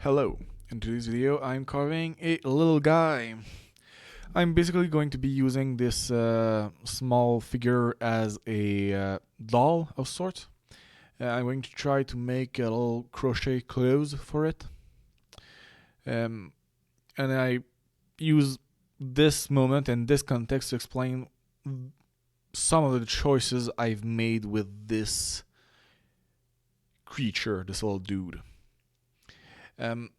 Hello, in today's video I'm carving a little guy. I'm basically going to be using this small figure as a doll of sorts. I'm going to try to make a little crochet clothes for it. Um, and I use this moment and this context to explain some of the choices I've made with this creature, this little dude. Um,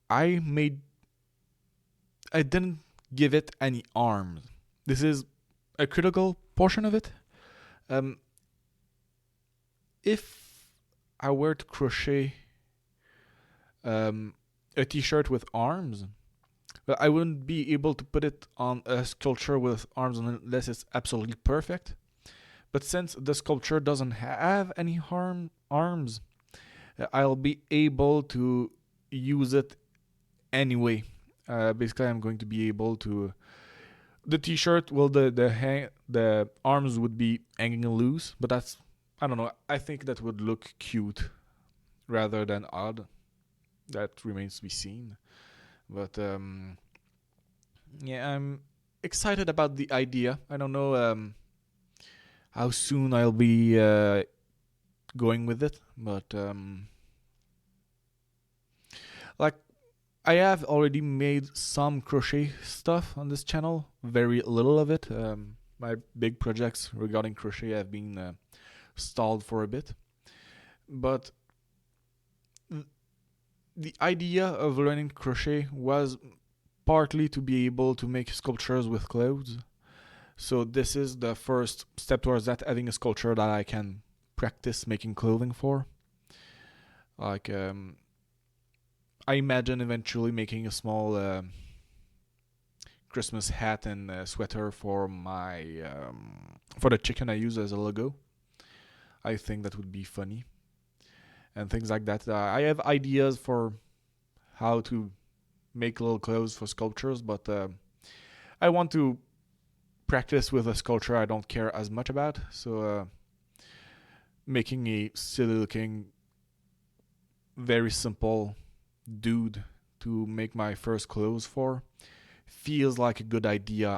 I made I didn't give it any arms. This is a critical portion of it. Um, if I were to crochet a t-shirt with arms, well, I wouldn't be able to put it on a sculpture with arms unless it's absolutely perfect. But since the sculpture doesn't have any arms, I'll be able to use it anyway. Basically, I'm going to be able to the t-shirt. Well, the arms would be hanging loose, but that's I don't know. I think that would look cute rather than odd. That remains to be seen. But yeah, I'm excited about the idea. I don't know how soon I'll be going with it, but like I have already made some crochet stuff on this channel. Very little of it. My big projects regarding crochet have been stalled for a bit, but the idea of learning crochet was partly to be able to make sculptures with clothes. So this is the first step towards that, having a sculpture that I can practice making clothing for. Like I imagine eventually making a small Christmas hat and sweater for my for the chicken I use as a logo. I think that would be funny and things like that. I have ideas for how to make little clothes for sculptures, but I want to practice with a sculpture I don't care as much about. So making a silly looking, very simple dude to make my first clothes for feels like a good idea.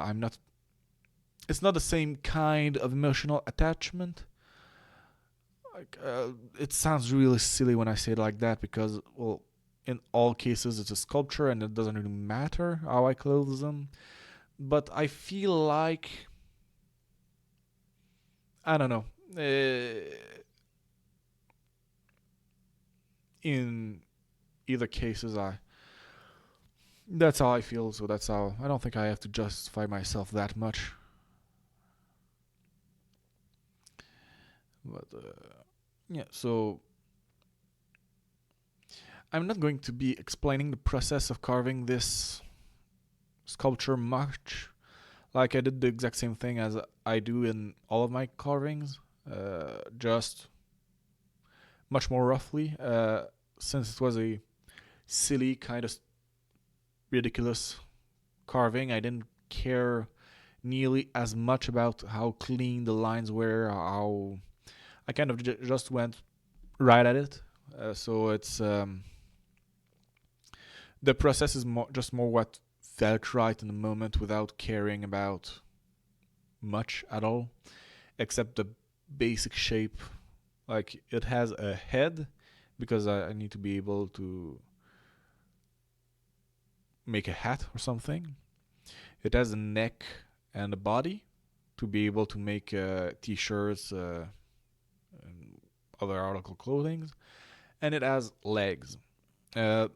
It's not the same kind of emotional attachment. Like it sounds really silly when I say it like that because, well, in all cases it's a sculpture and it doesn't really matter how I clothe them. But I feel like I don't know. In either cases, I that's how I feel. So that's how I don't think I have to justify myself that much. But yeah, so I'm not going to be explaining the process of carving this sculpture much. Like I did the exact same thing as I do in all of my carvings, just much more roughly. Since it was a silly kind of ridiculous carving, I didn't care nearly as much about how clean the lines were. How I kind of just went right at it. So it's the process is just more what felt right in the moment without caring about much at all, except the basic shape. Like it has a head because I need to be able to make a hat or something. It has a neck and a body to be able to make t-shirts and other article clothing, and it has legs. Uh,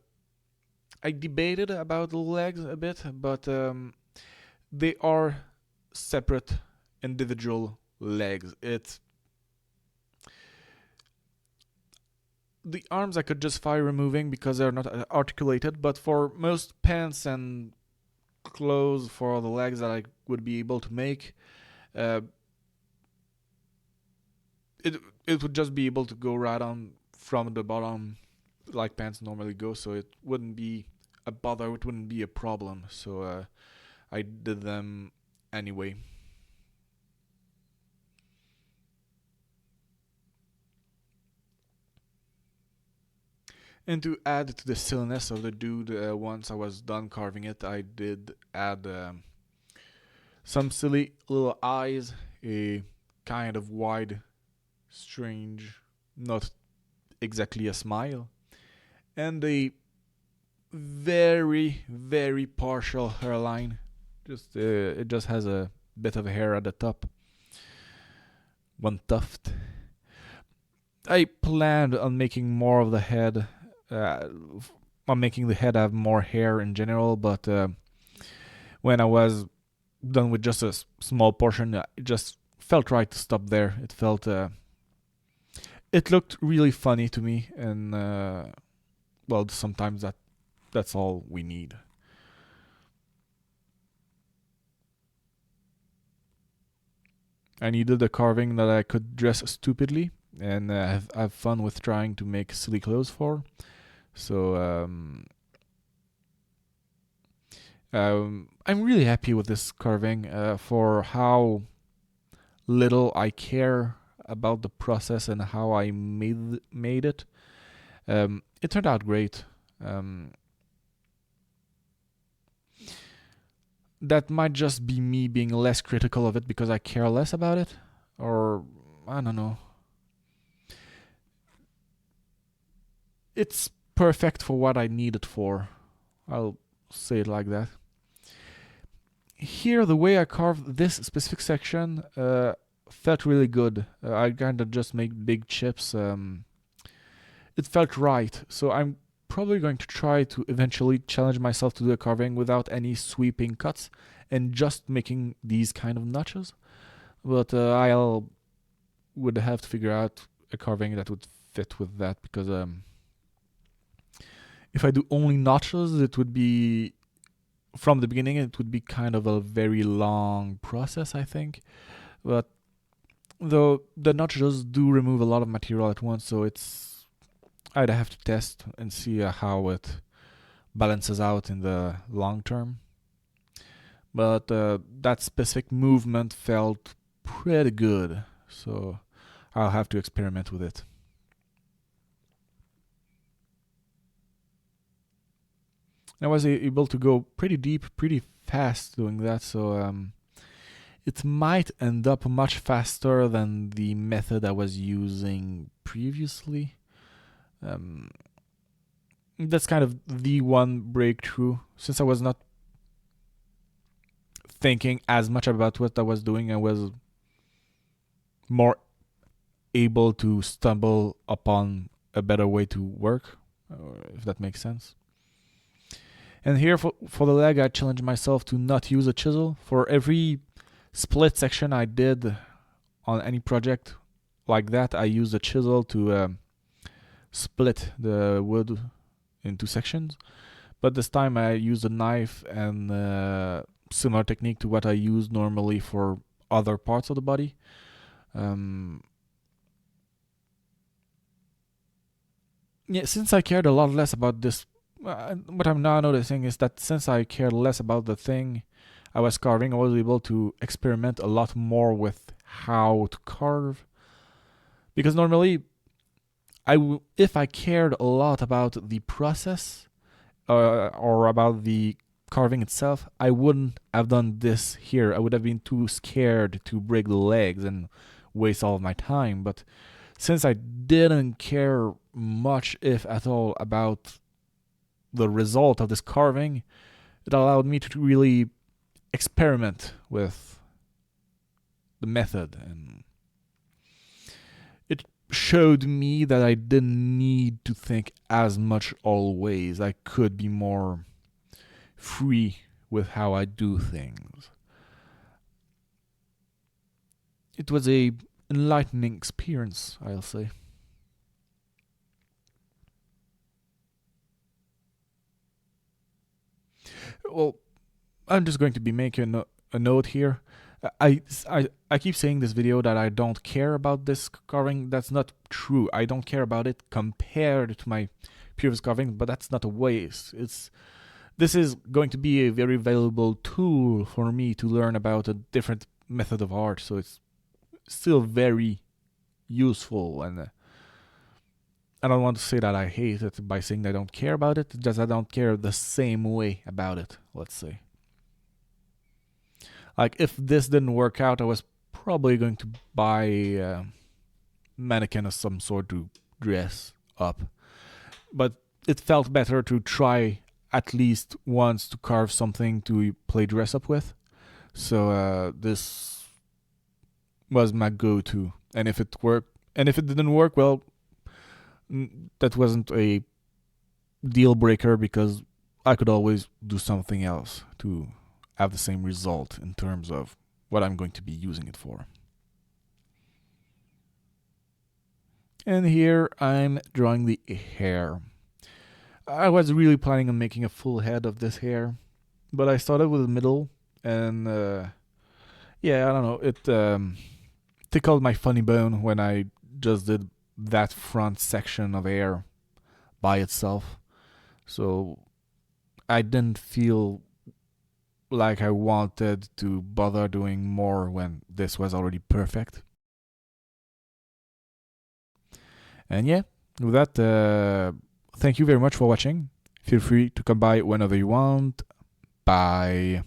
I debated about the legs a bit, but they are separate individual legs. It's the arms I could justify removing because they're not articulated, but for most pants and clothes for the legs that I would be able to make, uh, it it would just be able to go right on from the bottom like pants normally go, so it wouldn't be a bother. It wouldn't be a problem. So I did them anyway. And to add to the silliness of the dude, once I was done carving it, I did add some silly little eyes, a kind of wide, strange, not exactly a smile, and a very, very partial hairline. Just it just has a bit of hair at the top, one tuft. I planned on making more of the head, uh, on making the head have more hair in general, but when I was done with just a small portion, it just felt right to stop there. It felt, it looked really funny to me, and well, sometimes that's all we need. I needed a carving that I could dress stupidly and have fun with trying to make silly clothes for. So I'm really happy with this carving for how little I care about the process and how I made it. It turned out great. That might just be me being less critical of it because I care less about it, or I don't know. It's perfect for what I need it for. I'll say it like that. Here, the way I carved this specific section felt really good. I kind of just make big chips. It felt right, so I'm probably going to try to eventually challenge myself to do a carving without any sweeping cuts and just making these kind of notches. But I'll would have to figure out a carving that would fit with that, because if I do only notches, it would be from the beginning. It would be kind of a very long process, I think. But though the notches do remove a lot of material at once, so I'd have to test and see how it balances out in the long term. But that specific movement felt pretty good, so I'll have to experiment with it. I was able to go pretty deep, pretty fast doing that, so it might end up much faster than the method I was using previously. That's kind of the one breakthrough. Since I was not thinking as much about what I was doing, I was more able to stumble upon a better way to work, if that makes sense. And here for the leg, I challenged myself to not use a chisel. For every split section I did on any project like that, I used a chisel to split the wood into sections. But this time I used a knife, and similar technique to what I use normally for other parts of the body. Yeah, since I cared a lot less about this, what I'm now noticing is that since I cared less about the thing I was carving, I was able to experiment a lot more with how to carve. Because normally, if I cared a lot about the process or about the carving itself, I wouldn't have done this here. I would have been too scared to break the legs and waste all of my time. But since I didn't care much, if at all, about the result of this carving, it allowed me to really experiment with the method, and it showed me that I didn't need to think as much always. I could be more free with how I do things. It was a enlightening experience, I'll say. Well, I'm just going to be making a note here. I keep saying this video that I don't care about this carving. That's not true. I don't care about it compared to my previous carving, but that's not a waste. This is going to be a very valuable tool for me to learn about a different method of art, so it's still very useful, and I don't want to say that I hate it by saying I don't care about it, just I don't care the same way about it, let's say. Like, if this didn't work out, I was probably going to buy a mannequin of some sort to dress up. But it felt better to try at least once to carve something to play dress up with. So this was my go-to. And if it worked, and if it didn't work, well, that wasn't a deal breaker because I could always do something else to have the same result in terms of what I'm going to be using it for. And here I'm drawing the hair. I was really planning on making a full head of this hair, but I started with the middle, and yeah, I don't know, it tickled my funny bone when I just did that front section of hair by itself. So I didn't feel like I wanted to bother doing more when this was already perfect. And yeah, with that, thank you very much for watching. Feel free to come by whenever you want. Bye.